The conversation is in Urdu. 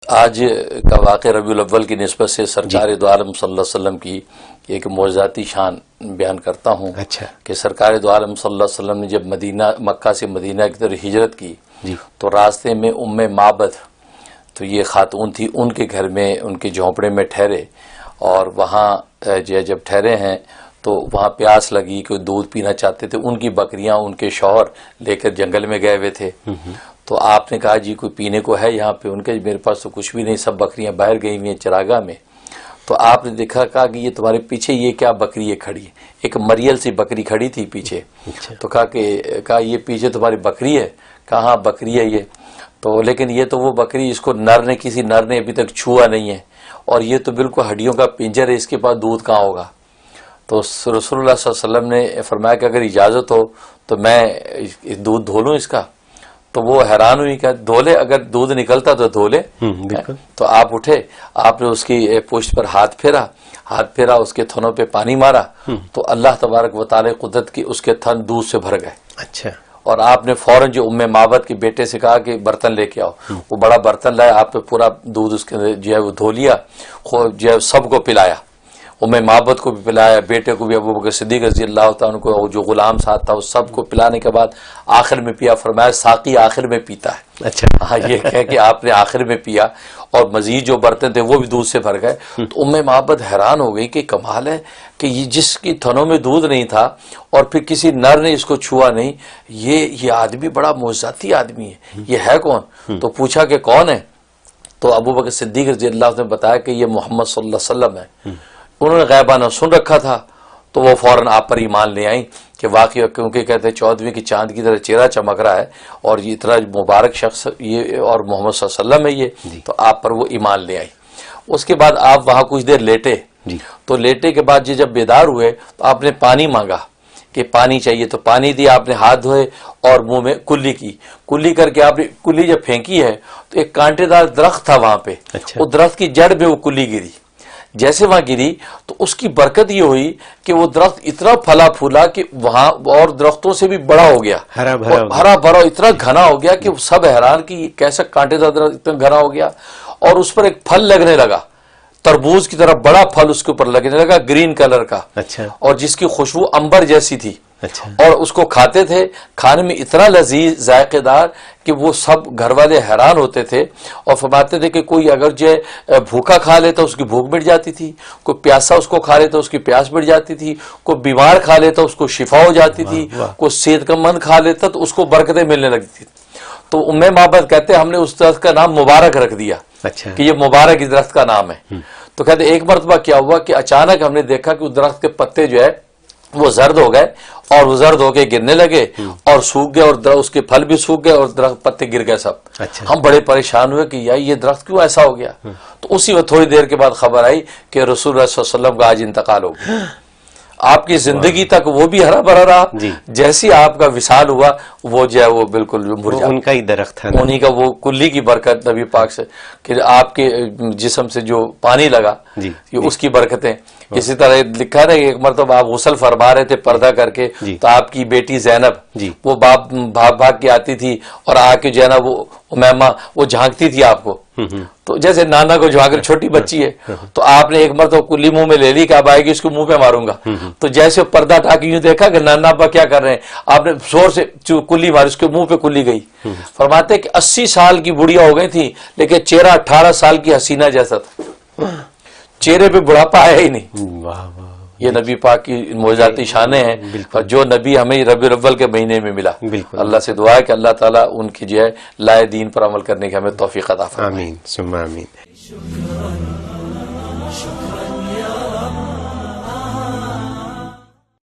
آج کا واقعہ ربیع الاول کی نسبت سے سرکار دو عالم صلی اللہ علیہ وسلم کی ایک معجزاتی شان بیان کرتا ہوں. اچھا. کہ سرکار دو عالم صلی اللہ علیہ وسلم نے جب مکہ سے مدینہ کی طرف ہجرت کی تو راستے میں معبد، تو یہ خاتون تھی، ان کے گھر میں ان کے جھونپڑے میں ٹھہرے، اور وہاں جب ٹھہرے ہیں تو وہاں پیاس لگی، کوئی دودھ پینا چاہتے تھے. ان کی بکریاں ان کے شوہر لے کر جنگل میں گئے ہوئے تھے. تو آپ نے کہا جی کوئی پینے کو ہے یہاں پہ؟ ان کے میرے پاس تو کچھ بھی نہیں، سب بکریاں باہر گئی ہوئی ہیں چراگاہ میں. تو آپ نے دیکھا، کہا کہ یہ تمہارے پیچھے یہ کیا بکری ہے کھڑی ہے؟ ایک مریل سی بکری کھڑی تھی پیچھے. تو کہا یہ پیچھے تمہاری بکری ہے؟ کہا ہاں بکری ہے یہ. تو لیکن یہ تو وہ بکری جس کو کسی نر نے ابھی تک چھوا نہیں ہے، اور یہ تو بالکل ہڈیوں کا پنجر ہے، اس کے پاس دودھ کہاں ہوگا؟ تو رسول اللہ صلی اللہ علیہ وسلم نے فرمایا کہ اگر اجازت ہو تو میں دودھ دھو لوں اس کا. تو وہ حیران ہوئی کہ دھولے، اگر دودھ نکلتا تو دھولے. تو آپ اٹھے، آپ نے اس کی پشت پر ہاتھ پھیرا، اس کے تھنوں پہ پانی مارا، تو اللہ تبارک و تعالی قدرت کی اس کے تھن دودھ سے بھر گئے. اچھا. اور آپ نے فوراً جو معبد کے بیٹے سے کہا کہ برتن لے کے آؤ، وہ بڑا برتن لائے، آپ نے پورا دودھ اس کے جو ہے وہ دھو لیا، جو ہے سب کو پلایا. معبد کو بھی پلایا، بیٹے کو بھی، ابوبکر صدیق رضی اللہ تعالیٰ کو، جو غلام ساتھ تھا، اس سب کو پلانے کے بعد آخر میں پیا. فرمایا ساقی آخر میں پیتا ہے. اچھا. ہاں، یہ کہہ کہ آپ نے آخر میں پیا، اور مزید جو برتن تھے وہ بھی دودھ سے بھر گئے. تو معبد حیران ہو گئی کہ کمال ہے کہ یہ جس کی تھنوں میں دودھ نہیں تھا اور پھر کسی نر نے اس کو چھوا نہیں، یہ آدمی بڑا معجزاتی آدمی ہے، یہ ہے کون؟ تو پوچھا کہ کون ہے؟ تو ابوبکر صدیق رضی اللہ عنہ نے بتایا کہ یہ محمد صلی اللہ علیہ وسلم ہے. انہوں نے غیبانہ سن رکھا تھا، تو وہ فوراً آپ پر ایمان لے آئیں کہ واقعی، کیونکہ کہتے ہیں 14ویں کی چاند کی طرح چہرہ چمک رہا ہے، اور یہ اتنا مبارک شخص یہ، اور محمد صلی اللہ علیہ وسلم ہے یہ، تو آپ پر وہ ایمان لے آئی. اس کے بعد آپ وہاں کچھ دیر لیٹے. تو لیٹے کے بعد جب بیدار ہوئے تو آپ نے پانی مانگا کہ پانی چاہیے، تو پانی دیا. آپ نے ہاتھ دھوئے اور منہ میں کلی کر کے آپ نے کلی جب پھینکی ہے تو ایک کانٹے دار درخت تھا وہاں پہ. وہ درخت کی جڑ میں وہ کلی گری. جیسے وہاں گری تو اس کی برکت یہ ہوئی کہ وہ درخت اتنا پھلا پھولا کہ وہاں اور درختوں سے بھی بڑا ہو گیا، ہرا بھرا، اتنا گھنا ہو گیا کہ سب حیران کہ کیسا کانٹے دار درخت اتنا گھنا ہو گیا. اور اس پر ایک پھل لگنے لگا، تربوز کی طرح بڑا پھل اس کے اوپر لگنے لگا، گرین کلر کا. اچھا. اور جس کی خوشبو انبر جیسی تھی. اچھا. اور اس کو کھاتے تھے، کھانے میں اتنا لذیذ ذائقے دار کہ وہ سب گھر والے حیران ہوتے تھے، اور فرماتے تھے کہ کوئی اگر جو بھوکا کھا لیتا اس کی بھوک مٹ جاتی تھی، کوئی پیاسا اس کو کھا لیتا اس کی پیاس مٹ جاتی تھی، کوئی بیمار کھا لیتا اس کو شفا ہو جاتی تھی، کوئی صحت مند کھا لیتا تو اس کو برکتیں ملنے لگتی تھی. تو معبد کہتے ہیں ہم نے اس درخت کا نام مبارک رکھ دیا. اچھا. کہ یہ مبارک اس درخت کا نام ہے. تو کہتے ایک مرتبہ کیا ہوا کہ اچانک ہم نے دیکھا کہ اس درخت کے پتے جو ہے وہ زرد ہو گئے، اور وہ زرد ہو کے گرنے لگے اور سوکھ گئے، اور اس کے پھل بھی سوکھ گئے اور درخت پتے گر گئے سب. ہم بڑے پریشان ہوئے کہ یہ درخت کیوں ایسا ہو گیا. تو اسی وقت تھوڑی دیر کے بعد خبر آئی کہ رسول اللہ صلی اللہ علیہ وسلم کا آج انتقال ہو گیا. آپ کی زندگی تک وہ بھی ہرا بھرا رہا، جیسی آپ کا وصال ہوا وہ جو ہے وہ بالکل مرجھا. ان کا ہی درخت ہے، انہی کا وہ کلی کی برکت نبی پاک سے کہ آپ کے جسم سے جو پانی لگا اس کی برکتیں. اسی طرح لکھا ہے ایک مرتبہ آپ غسل فرما رہے تھے پردہ کر کے، تو آپ کی بیٹی زینب وہ بھاگ کے آتی تھی اور آ کے جو ہے نا وہ امیمہ وہ جھانکتی تھی آپ کو، تو جیسے نانا کو جھانک، چھوٹی بچی ہے. تو آپ نے ایک مرتبہ کلی منہ میں لے لی کہ اب آئے گی اس کو منہ پہ ماروں گا. تو جیسے پردہ ہٹا کے یوں دیکھا کہ نانا ابا کیا کر رہے ہیں، آپ نے زور سے کلی ماری، اس کے منہ پہ کلی گئی. فرماتے کہ 80 سال کی بڑھیا ہو گئی تھی لیکن چہرہ 18 سال کی حسینہ جیسا تھا، چہرے پہ بڑھاپا آیا ہی نہیں. یہ نبی پاک کی معجزاتی شانیں ہیں، اور جو نبی ہمیں ربیع الاول کے مہینے میں ملا. اللہ سے دعا ہے کہ اللہ تعالیٰ ان کی جو ہے لائے دین پر عمل کرنے کی ہمیں توفیق عطا فرمائے. آمین ثم آمین.